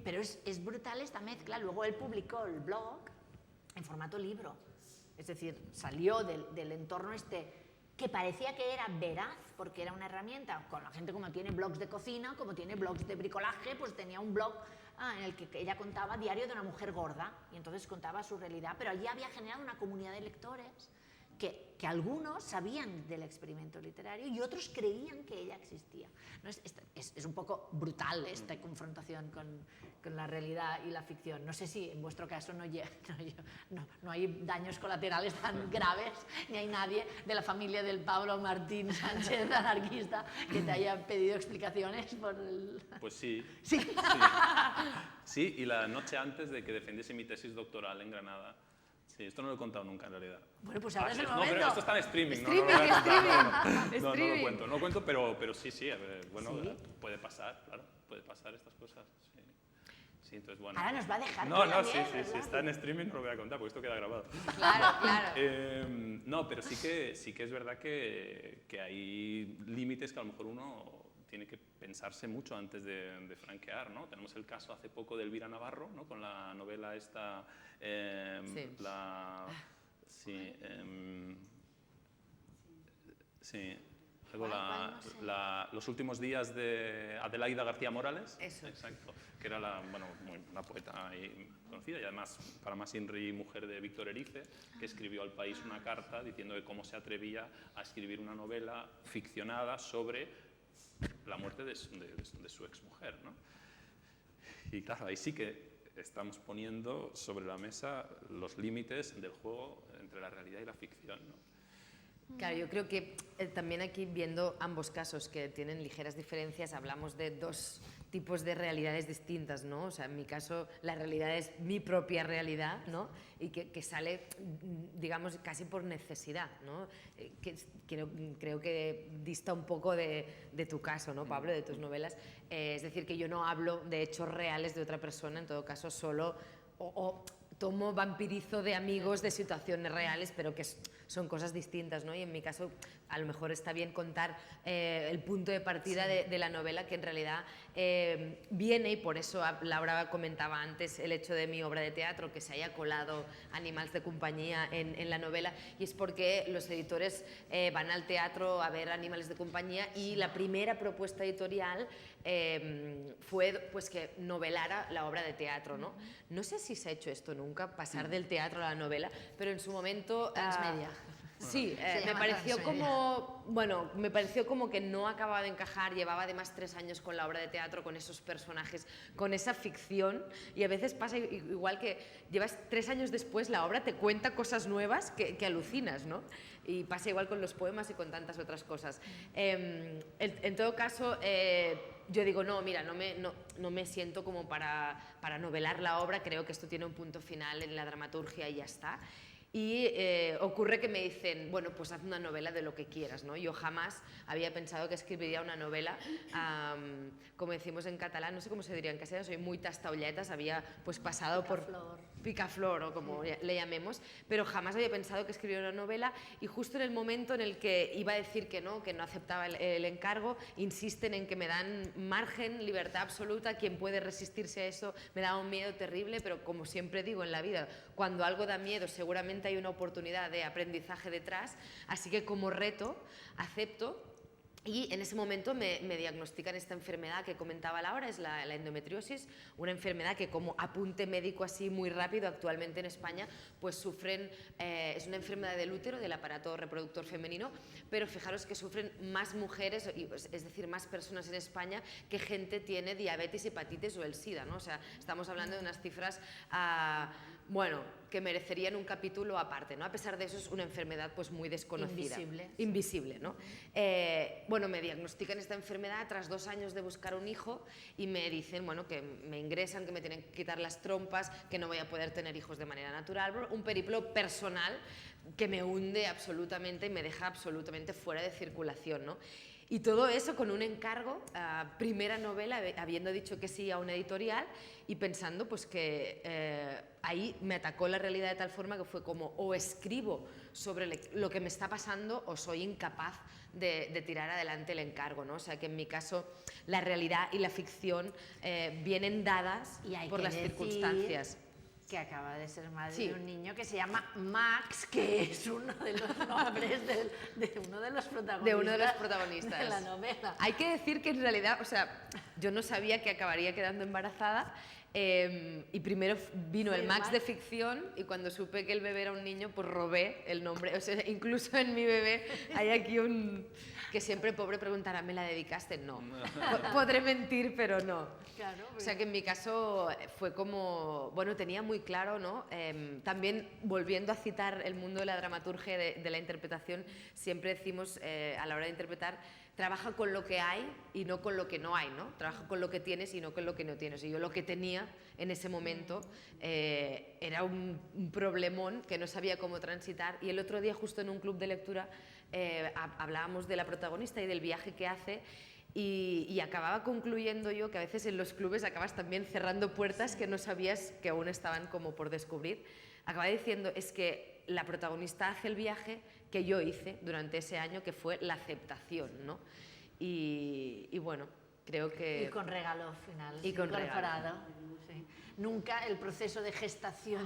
Pero es brutal esta mezcla. Luego él publicó el blog en formato libro. Es decir, salió del entorno este que parecía que era veraz, porque era una herramienta, con la gente como tiene blogs de cocina, como tiene blogs de bricolaje, pues tenía un blog en el que ella contaba diario de una mujer gorda, y entonces contaba su realidad, pero allí había generado una comunidad de lectores que algunos sabían del experimento literario y otros creían que ella existía. ¿No? Es un poco brutal esta confrontación con la realidad y la ficción. No sé si en vuestro caso no hay daños colaterales tan graves, ni hay nadie de la familia del Pablo Martín Sánchez, anarquista, que te haya pedido explicaciones por el... Pues sí. Sí. Sí. Sí, y la noche antes de que defendiese mi tesis doctoral en Granada. Sí, esto no lo he contado nunca en realidad. Bueno, pues ahora es el momento. No, pero esto está en streaming. No lo cuento, pero sí, a ver, bueno, ¿sí? Puede pasar, claro, puede pasar estas cosas. Sí. Sí, entonces, bueno. Ahora nos va a dejar. Sí, está en streaming, no lo voy a contar porque esto queda grabado. Claro. No, pero sí que es verdad que hay límites que a lo mejor uno tiene que pensarse mucho antes de franquear, ¿no? Tenemos el caso hace poco de Elvira Navarro, ¿no?, con la novela esta... Los últimos días de Adelaida García Morales. Eso. Exacto, que era una poeta conocida y además para más Inri, mujer de Víctor Erice, que escribió al País una carta diciendo de cómo se atrevía a escribir una novela ficcionada sobre la muerte de su exmujer, ¿no? Y claro, ahí sí que estamos poniendo sobre la mesa los límites del juego entre la realidad y la ficción, ¿no? Claro, yo creo que también aquí, viendo ambos casos que tienen ligeras diferencias, hablamos de dos tipos de realidades distintas, ¿no? O sea, en mi caso la realidad es mi propia realidad, ¿no? Y que sale, digamos, casi por necesidad, ¿no? Creo que dista un poco de tu caso, ¿no, Pablo, de tus novelas. Es decir, que yo no hablo de hechos reales de otra persona, en todo caso solo tomo vampirizo de amigos de situaciones reales, pero que son cosas distintas, ¿no? Y en mi caso, a lo mejor está bien contar el punto de partida de la novela, que en realidad viene, y por eso Laura comentaba antes el hecho de mi obra de teatro, que se haya colado Animals de compañía en la novela, y es porque los editores van al teatro a ver Animales de compañía, y la primera propuesta editorial fue pues que novelara la obra de teatro, ¿no? No sé si se ha hecho esto nunca, pasar del teatro a la novela, pero en su momento... Transmedia. Sí, me pareció como, bueno, me pareció como que no acababa de encajar. Llevaba además 3 años con la obra de teatro, con esos personajes, con esa ficción, y a veces pasa igual que llevas 3 años después, la obra te cuenta cosas nuevas que alucinas, ¿no? Y pasa igual con los poemas y con tantas otras cosas. En todo caso, yo digo, no, mira, no me siento como para novelar la obra, creo que esto tiene un punto final en la dramaturgia y ya está. Y ocurre que me dicen, bueno, pues haz una novela de lo que quieras, ¿no? Yo jamás había pensado que escribiría una novela, como decimos en catalán, no sé cómo se diría en castellano, soy muy tastaolletas, había pues pasado Picaflor. por picaflor o como le llamemos, pero jamás había pensado que escribiría una novela, y justo en el momento en el que iba a decir que no aceptaba el encargo, insisten en que me dan margen, libertad absoluta. Quien puede resistirse a eso? Me da un miedo terrible, pero como siempre digo en la vida, cuando algo da miedo seguramente hay una oportunidad de aprendizaje detrás, así que como reto acepto. Y en ese momento me diagnostican esta enfermedad que comentaba Laura, es la endometriosis, una enfermedad que, como apunte médico así muy rápido, actualmente en España pues sufren, es una enfermedad del útero, del aparato reproductor femenino, pero fijaros que sufren más mujeres, es decir, más personas en España que gente tiene diabetes, hepatitis o el SIDA, ¿no? O sea, estamos hablando de unas cifras... bueno, que merecerían un capítulo aparte, ¿no? A pesar de eso es una enfermedad pues muy desconocida. Invisible, ¿no? Bueno, me diagnostican esta enfermedad tras 2 años de buscar un hijo, y me dicen, bueno, que me ingresan, que me tienen que quitar las trompas, que no voy a poder tener hijos de manera natural, un periplo personal que me hunde absolutamente y me deja absolutamente fuera de circulación, ¿no? Y todo eso con un encargo, primera novela, habiendo dicho que sí a una editorial, y pensando pues que ahí me atacó la realidad de tal forma que fue como, o escribo sobre lo que me está pasando o soy incapaz de tirar adelante el encargo, ¿no? O sea que en mi caso la realidad y la ficción vienen dadas por las circunstancias. Que acaba de ser madre Sí. de un niño que se llama Max, que es uno de los nombres de uno de los protagonistas de la novela. Hay que decir que en realidad, o sea, yo no sabía que acabaría quedando embarazada, y primero vino el Max de ficción, y cuando supe que el bebé era un niño, pues robé el nombre. O sea, incluso en mi bebé hay aquí un... que siempre, pobre, preguntará, ¿me la dedicaste? No. Podré mentir, pero no. Claro, o sea que en mi caso fue como, bueno, tenía muy claro, ¿no? También volviendo a citar el mundo de la dramaturgia, de la interpretación, siempre decimos a la hora de interpretar, trabaja con lo que hay y no con lo que no hay, ¿no? Trabaja con lo que tienes y no con lo que no tienes. Y yo lo que tenía en ese momento era un problemón que no sabía cómo transitar, y el otro día justo en un club de lectura hablábamos de la protagonista y del viaje que hace, y acababa concluyendo yo que a veces en los clubes acabas también cerrando puertas que no sabías que aún estaban como por descubrir. Acababa diciendo, es que la protagonista hace el viaje que yo hice durante ese año, que fue la aceptación, ¿no? Y bueno, creo que... Y con regalo final. Y con incorporado. Sí. Nunca el proceso de gestación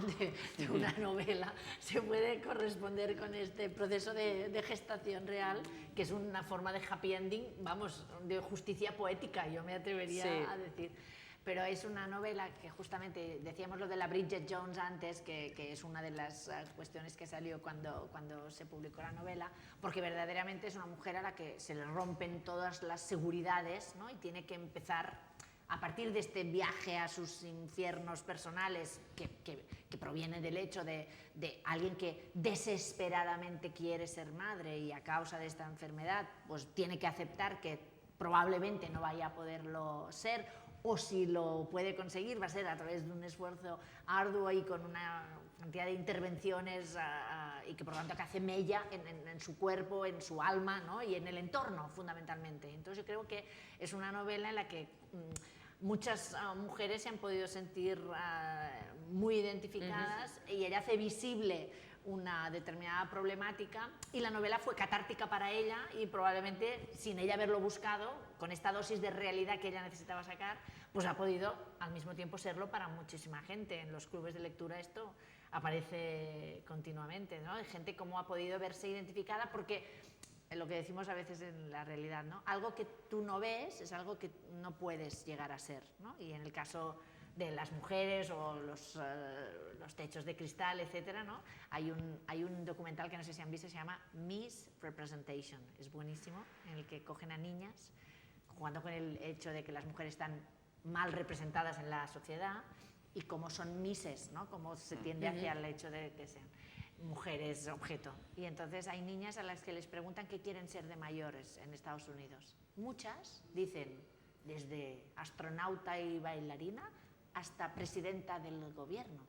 de una novela se puede corresponder con este proceso de gestación real, que es una forma de happy ending, vamos, de justicia poética, yo me atrevería a decir. Pero es una novela que justamente, decíamos lo de la Bridget Jones antes, que es una de las cuestiones que salió cuando se publicó la novela, porque verdaderamente es una mujer a la que se le rompen todas las seguridades, ¿no? Y tiene que empezar a partir de este viaje a sus infiernos personales que proviene del hecho de alguien que desesperadamente quiere ser madre y a causa de esta enfermedad pues tiene que aceptar que probablemente no vaya a poderlo ser, o si lo puede conseguir va a ser a través de un esfuerzo arduo y con una cantidad de intervenciones y que por lo tanto que hace mella en su cuerpo, en su alma, ¿no? Y en el entorno fundamentalmente. Entonces yo creo que es una novela en la que muchas mujeres se han podido sentir muy identificadas, y ella hace visible una determinada problemática y la novela fue catártica para ella y probablemente sin ella haberlo buscado, con esta dosis de realidad que ella necesitaba sacar, pues ha podido al mismo tiempo serlo para muchísima gente. En los clubes de lectura esto aparece continuamente, ¿no? Hay gente como ha podido verse identificada porque lo que decimos a veces en la realidad, ¿no? Algo que tú no ves es algo que no puedes llegar a ser, ¿no? Y en el caso de las mujeres o los techos de cristal, etcétera, ¿no? Hay un documental que no sé si han visto, se llama Misrepresentation, es buenísimo, en el que cogen a niñas jugando con el hecho de que las mujeres están mal representadas en la sociedad y cómo son mises, ¿no? Cómo se tiende hacia el hecho de que sean mujeres objeto. Y entonces hay niñas a las que les preguntan qué quieren ser de mayores en Estados Unidos. Muchas dicen desde astronauta y bailarina hasta presidenta del gobierno.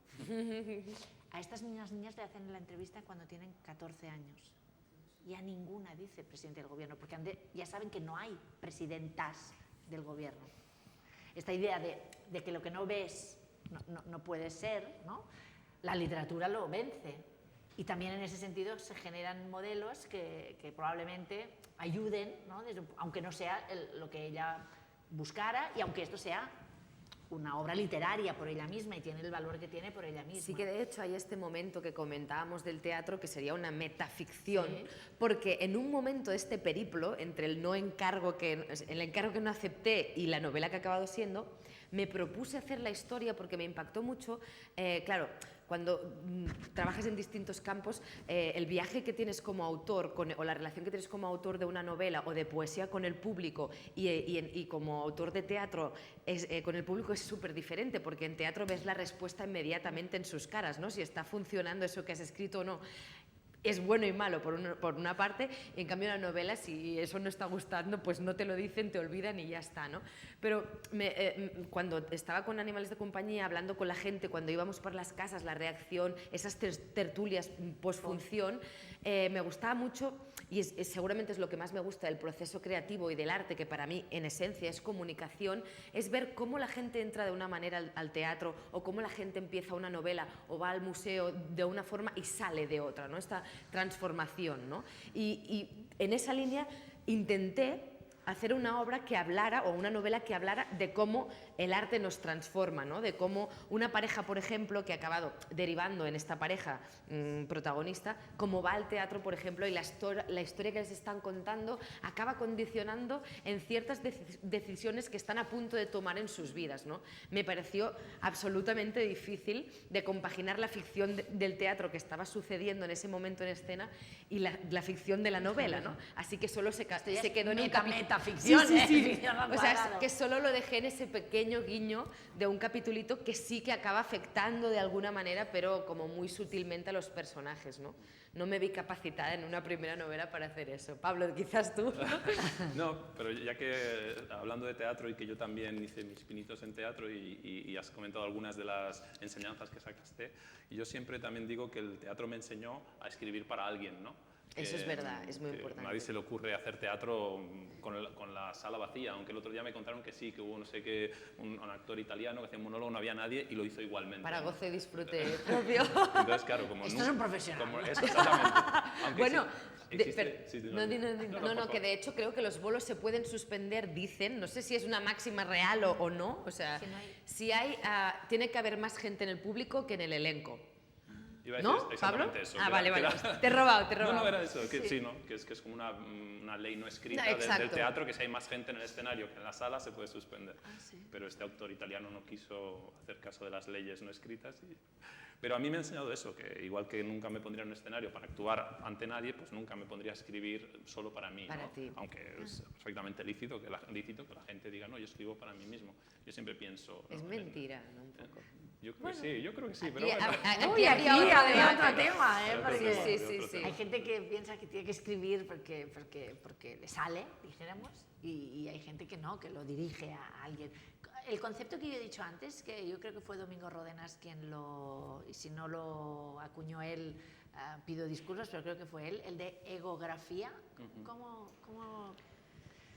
A estas niñas le hacen la entrevista cuando tienen 14 años y a ninguna dice presidente del gobierno, porque ya saben que no hay presidentas del gobierno. Esta idea de que lo que no ves no puede ser, ¿no? La literatura lo vence. Y también en ese sentido se generan modelos que probablemente ayuden, ¿no? Aunque no sea lo que ella buscara y aunque esto sea una obra literaria por ella misma y tiene el valor que tiene por ella misma. Sí que de hecho hay este momento que comentábamos del teatro que sería una metaficción, sí. Porque en un momento de este periplo entre el encargo que no acepté y la novela que ha acabado siendo, me propuse hacer la historia porque me impactó mucho, claro, cuando trabajas en distintos campos, el viaje que tienes como autor o la relación que tienes como autor de una novela o de poesía con el público y como autor de teatro con el público es súper diferente, porque en teatro ves la respuesta inmediatamente en sus caras, ¿no? Si está funcionando eso que has escrito o no. Es bueno y malo por una parte, y en cambio en la novela, si eso no está gustando, pues no te lo dicen, te olvidan y ya está, ¿no? Pero cuando estaba con Animales de Compañía, hablando con la gente, cuando íbamos por las casas, la reacción, esas tertulias posfunción, me gustaba mucho, y seguramente es lo que más me gusta del proceso creativo y del arte, que para mí en esencia es comunicación, es ver cómo la gente entra de una manera al teatro, o cómo la gente empieza una novela o va al museo de una forma y sale de otra, ¿no? Esta transformación, ¿no? Y en esa línea intenté hacer una obra que hablara, o una novela que hablara de cómo el arte nos transforma, ¿no? De cómo una pareja, por ejemplo, que ha acabado derivando en esta pareja protagonista, cómo va al teatro, por ejemplo, y la historia que les están contando acaba condicionando en ciertas decisiones que están a punto de tomar en sus vidas, ¿no? Me pareció absolutamente difícil de compaginar la ficción del teatro que estaba sucediendo en ese momento en escena y la ficción de la novela, ¿no? Así que solo se quedó en un capítulo. Ficción, sí. O sea, que solo lo dejé en ese pequeño guiño de un capitulito que sí que acaba afectando de alguna manera, pero como muy sutilmente a los personajes, ¿no? No me vi capacitada en una primera novela para hacer eso. Pablo, quizás tú. No, pero ya que hablando de teatro y que yo también hice mis pinitos en teatro y has comentado algunas de las enseñanzas que sacaste, y yo siempre también digo que el teatro me enseñó a escribir para alguien, ¿no? Eso es verdad, es muy importante. A nadie se le ocurre hacer teatro con la sala vacía, aunque el otro día me contaron que sí, que hubo no sé qué, un actor italiano que hacía un monólogo, no había nadie y lo hizo igualmente. Para goce y disfrute propio. Entonces, claro, como esto es un profesional. Eso, exactamente. Aunque bueno, no, que de hecho creo que los bolos se pueden suspender, dicen, no sé si es una máxima real o no, o sea, si hay, tiene que haber más gente en el público que en el elenco. Iba a decir ¿No, Pablo? eso. Vale. Te he robado. No, era eso, que sí, ¿no? Que es como una ley no escrita del teatro, que si hay más gente en el escenario que en la sala se puede suspender. Sí. Pero este autor italiano no quiso hacer caso de las leyes no escritas. Pero a mí me ha enseñado eso, que igual que nunca me pondría en un escenario para actuar ante nadie, pues nunca me pondría a escribir solo para mí, para ¿no? ti. Aunque es perfectamente lícito que la gente diga, no, yo escribo para mí mismo. Yo siempre pienso... Es mentira, ¿no? Un poco. Yo creo que sí, aquí, pero bueno. Aquí había otro tema, ¿eh? Porque sí. Hay gente que piensa que tiene que escribir porque le sale, dijéramos, y hay gente que no, que lo dirige a alguien. El concepto que yo he dicho antes, que yo creo que fue Domingo Ródenas quien y si no lo acuñó él, pido disculpas, pero creo que fue él, el de egografía. ¿Cómo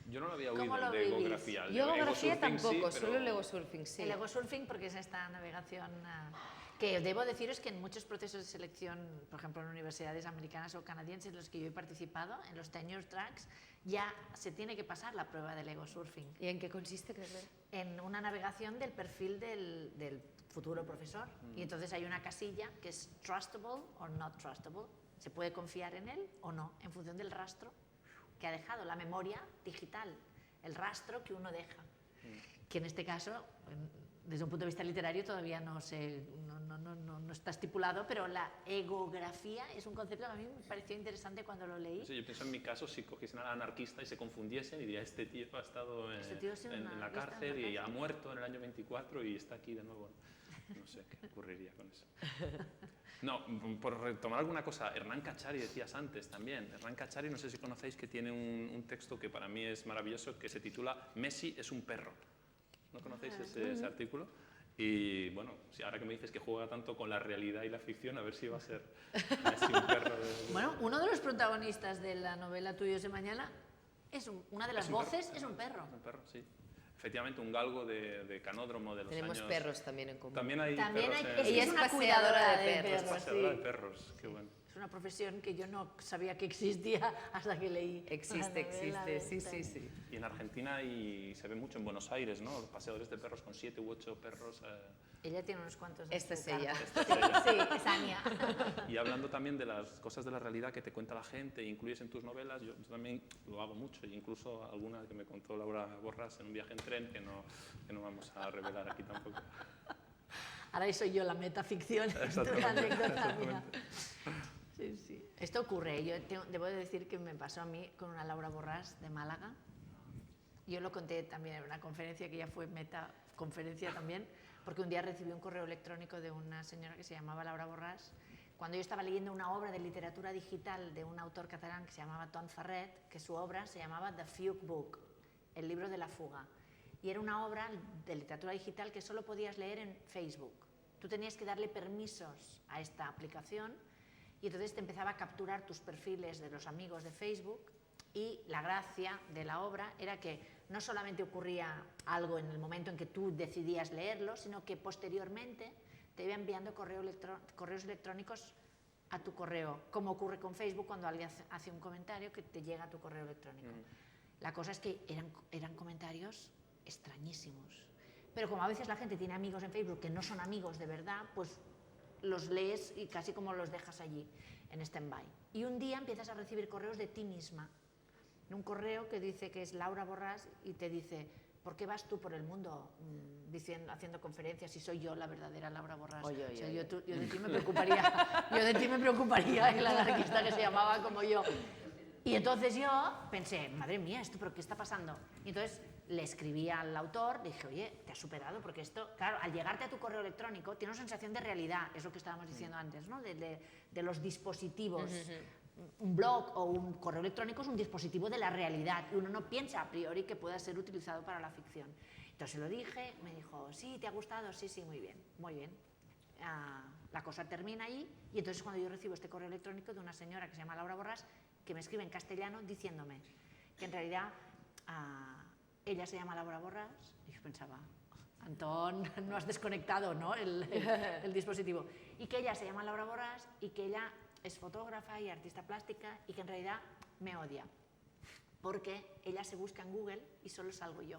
Yo no lo había oído, de egografía. Yo egografía tampoco, sí, solo el egosurfing, sí. El egosurfing porque es esta navegación... Que debo deciros que en muchos procesos de selección, por ejemplo en universidades americanas o canadienses en los que yo he participado, en los tenure tracks, ya se tiene que pasar la prueba del ego surfing. ¿Y en qué consiste? En una navegación del perfil del futuro profesor. Y entonces hay una casilla que es trustable o not trustable. Se puede confiar en él o no, en función del rastro que ha dejado, la memoria digital, el rastro que uno deja. Que en este caso, desde un punto de vista literario, todavía no está estipulado, pero la egografía es un concepto que a mí me pareció interesante cuando lo leí. Sí, yo pienso en mi caso, si cogiesen al anarquista y se confundiesen y diría, este tío ha estado en la cárcel y ha muerto en el año 24 y está aquí de nuevo. No sé qué ocurriría con eso. No, por retomar alguna cosa, Hernán Cachari decías antes también. Hernán Cachari, no sé si conocéis, que tiene un texto que para mí es maravilloso, que se titula Messi es un perro. ¿No conocéis ese artículo? Y bueno, si ahora que me dices que juega tanto con la realidad y la ficción, a ver si va a ser Messi un perro. Bueno, uno de los protagonistas de la novela Tuyos de Mañana, una de las voces es un perro. Es un perro, sí. Efectivamente, un galgo de canódromo de los Tenemos años... perros también en común. También hay También perros. ella es una cuidadora de perros. Es paseadora de Sí. perros, qué bueno. Es una profesión que yo no sabía que existía hasta que leí. Existe, sí. Y en Argentina se ve mucho en Buenos Aires, ¿no? Los paseadores de perros con 7 u 8 perros. Ella tiene unos cuantos. Esta es ella. Sí, es Ania. Y hablando también de las cosas de la realidad que te cuenta la gente e incluyes en tus novelas, yo también lo hago mucho, e incluso alguna que me contó Laura Borràs en un viaje en tren, que no vamos a revelar aquí tampoco. Ahora soy yo la metaficción, es una anécdota mía. Sí. Esto ocurre, debo de decir que me pasó a mí con una Laura Borràs de Málaga. Yo lo conté también en una conferencia que ya fue metaconferencia también, porque un día recibí un correo electrónico de una señora que se llamaba Laura Borràs, cuando yo estaba leyendo una obra de literatura digital de un autor catalán que se llamaba Ton Ferret, que su obra se llamaba The Fugue Book, el libro de la fuga. Y era una obra de literatura digital que solo podías leer en Facebook. Tú tenías que darle permisos a esta aplicación y entonces te empezaba a capturar tus perfiles de los amigos de Facebook, y la gracia de la obra era que no solamente ocurría algo en el momento en que tú decidías leerlo, sino que posteriormente te iba enviando correos electrónicos a tu correo, como ocurre con Facebook cuando alguien hace un comentario que te llega a tu correo electrónico. La cosa es que eran comentarios extrañísimos. Pero como a veces la gente tiene amigos en Facebook que no son amigos de verdad, pues los lees y casi como los dejas allí, en stand-by. Y un día empiezas a recibir correos de ti misma. Un correo que dice que es Laura Borràs y te dice, ¿por qué vas tú por el mundo haciendo conferencias si soy yo la verdadera Laura Borràs? Yo de ti me preocuparía, el anarquista que se llamaba como yo. Y entonces yo pensé, madre mía, ¿pero qué está pasando? Y entonces le escribí al autor, dije, oye, te has superado, porque esto, claro, al llegarte a tu correo electrónico, tiene una sensación de realidad, es lo que estábamos diciendo antes, ¿no? De los dispositivos. Un blog o un correo electrónico es un dispositivo de la realidad y uno no piensa a priori que pueda ser utilizado para la ficción. Entonces se lo dije, me dijo, sí, ¿te ha gustado? Sí, muy bien, muy bien. La cosa termina ahí y entonces cuando yo recibo este correo electrónico de una señora que se llama Laura Borràs, que me escribe en castellano diciéndome que en realidad ella se llama Laura Borràs, y yo pensaba, Antón, no has desconectado, ¿no? el dispositivo, y que ella se llama Laura Borràs y que ella es fotógrafa y artista plástica y que en realidad me odia porque ella se busca en Google y solo salgo yo.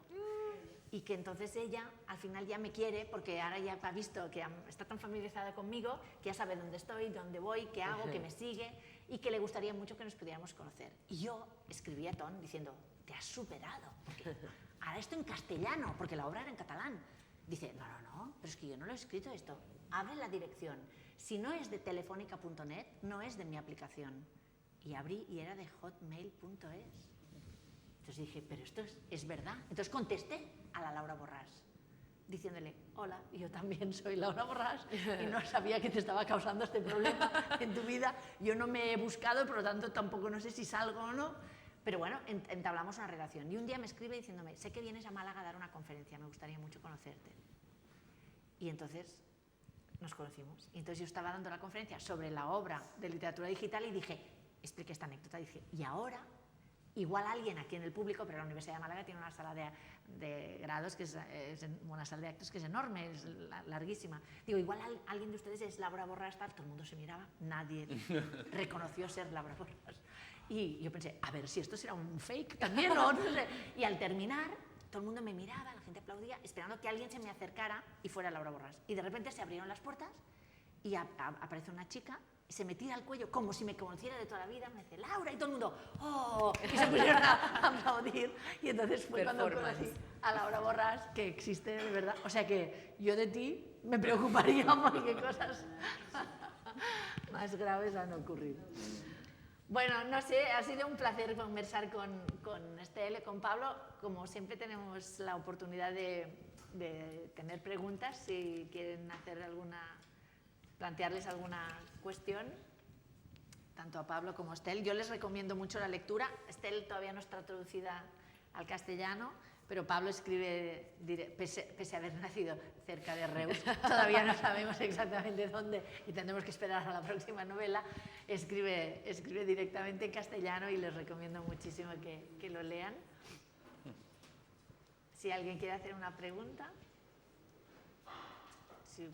Y que entonces ella al final ya me quiere porque ahora ya ha visto que está tan familiarizada conmigo que ya sabe dónde estoy, dónde voy, qué hago, que me sigue y que le gustaría mucho que nos pudiéramos conocer. Y yo escribí a Ton diciendo, te has superado, porque ahora esto en castellano, porque la obra era en catalán. Dice, no, pero es que yo no lo he escrito esto. Abre la dirección. Si no es de telefónica.net, no es de mi aplicación. Y abrí y era de hotmail.es. Entonces dije, pero esto es verdad. Entonces contesté a la Laura Borràs, diciéndole, hola, yo también soy Laura Borràs y no sabía que te estaba causando este problema en tu vida. Yo no me he buscado, por lo tanto tampoco no sé si salgo o no. Pero bueno, entablamos una relación. Y un día me escribe diciéndome, sé que vienes a Málaga a dar una conferencia, me gustaría mucho conocerte. Y entonces nos conocimos. Y entonces yo estaba dando la conferencia sobre la obra de literatura digital y dije, expliqué esta anécdota, dije, y ahora igual alguien aquí en el público, pero la Universidad de Málaga tiene una sala de grados, que es una sala de actos que es enorme, es larguísima. Digo, igual alguien de ustedes es Laura Borràs, todo el mundo se miraba, nadie reconoció ser Laura Borràs. Y yo pensé, a ver si esto será un fake también, ¿no? Y al terminar, todo el mundo me miraba, la gente aplaudía, esperando que alguien se me acercara y fuera Laura Borràs. Y de repente se abrieron las puertas y aparece una chica y se me tira al cuello como si me conociera de toda la vida, me dice, Laura, y todo el mundo, ¡oh! Y se pusieron a aplaudir. Y entonces fue cuando conocí a Laura Borràs, que existe de verdad. O sea que yo de ti me preocuparía porque cosas más graves han ocurrido. Bueno, no sé, ha sido un placer conversar con Estel, con Pablo. Como siempre tenemos la oportunidad de tener preguntas, si quieren hacer plantearles alguna cuestión, tanto a Pablo como a Estel. Yo les recomiendo mucho la lectura. Estel todavía no está traducida al castellano, pero Pablo escribe, pese a haber nacido cerca de Reus, todavía no sabemos exactamente dónde y tendremos que esperar a la próxima novela, escribe directamente en castellano y les recomiendo muchísimo que lo lean. Si alguien quiere hacer una pregunta,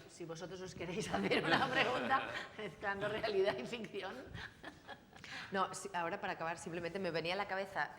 si vosotros os queréis hacer una pregunta mezclando realidad y ficción. No, ahora para acabar, simplemente me venía a la cabeza,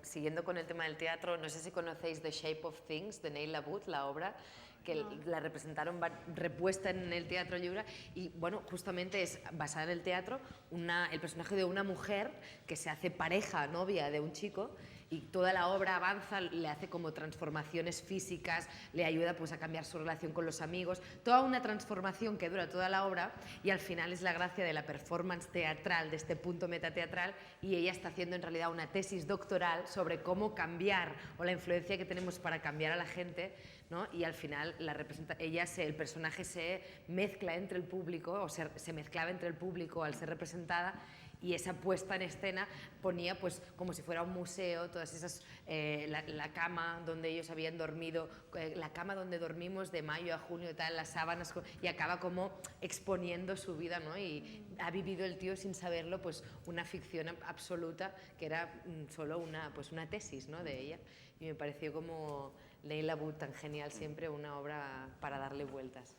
siguiendo con el tema del teatro, no sé si conocéis The Shape of Things, de Neil LaBute, la obra, que no. La representaron repuesta en el Teatro Lliure, y bueno, justamente es basada en el teatro, el personaje de una mujer que se hace pareja, novia de un chico, y toda la obra avanza, le hace como transformaciones físicas, le ayuda pues a cambiar su relación con los amigos, toda una transformación que dura toda la obra, y al final es la gracia de la performance teatral, de este punto metateatral, y ella está haciendo en realidad una tesis doctoral sobre cómo cambiar, o la influencia que tenemos para cambiar a la gente, ¿no? Y al final el personaje se mezcla entre el público, o se mezclaba entre el público al ser representada, y esa puesta en escena ponía pues como si fuera un museo, todas esas, la cama donde ellos habían dormido, la cama donde dormimos de mayo a junio y tal, las sábanas, y acaba como exponiendo su vida, ¿no? Y ha vivido el tío sin saberlo pues una ficción absoluta que era solo una tesis, ¿no? De ella, y me pareció como Neil LaBute tan genial siempre, una obra para darle vueltas.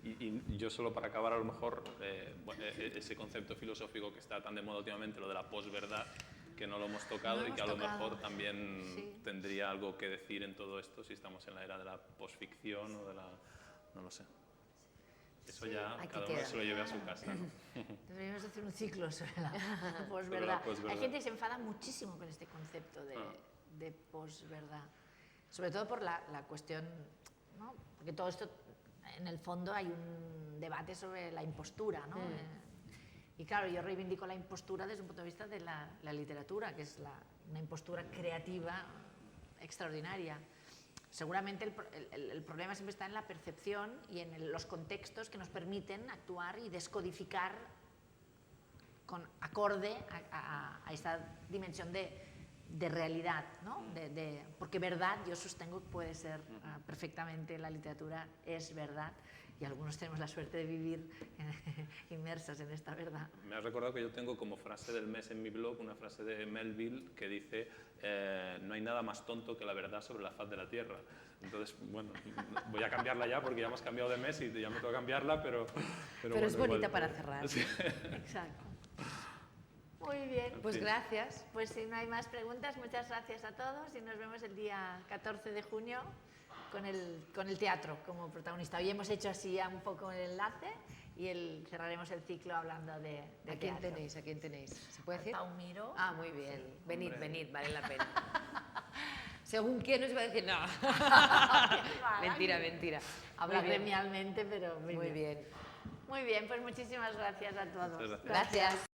Y yo solo para acabar, a lo mejor, ese concepto filosófico que está tan de moda últimamente, lo de la posverdad, que no lo hemos tocado y que a lo mejor también tendría algo que decir en todo esto si estamos en la era de la posficción o de la... no lo sé. Eso ya cada uno se lo lleve a su casa, ¿no? Deberíamos hacer un ciclo sobre la posverdad. Hay gente que se enfada muchísimo con este concepto de posverdad, sobre todo por la cuestión, ¿no? Porque todo esto, en el fondo hay un debate sobre la impostura, ¿no? Y claro, yo reivindico la impostura desde un punto de vista de la literatura, que es una impostura creativa extraordinaria. Seguramente el problema siempre está en la percepción y en los contextos que nos permiten actuar y descodificar acorde a esta dimensión de realidad, ¿no? Porque verdad, yo sostengo que puede ser perfectamente, la literatura es verdad, y algunos tenemos la suerte de vivir inmersos en esta verdad. Me has recordado que yo tengo como frase del mes en mi blog una frase de Melville que dice no hay nada más tonto que la verdad sobre la faz de la tierra. Entonces, bueno, voy a cambiarla ya porque ya hemos cambiado de mes y ya me toca cambiarla, pero bueno, es bonita para cerrar. Sí. Exacto. Muy bien. Pues gracias. Pues si no hay más preguntas, muchas gracias a todos y nos vemos el día 14 de junio con el teatro como protagonista. Hoy hemos hecho así ya un poco el enlace y cerraremos el ciclo hablando de ¿A quién tenéis? ¿A quién tenéis? ¿Se puede decir? Pau Miró. Ah, muy bien. Sí, venid, vale la pena. Según quién os iba a decir, no. Mentira. Habla gremialmente, pero muy bien. Muy bien, pues muchísimas gracias a todos. Muchas gracias. Gracias.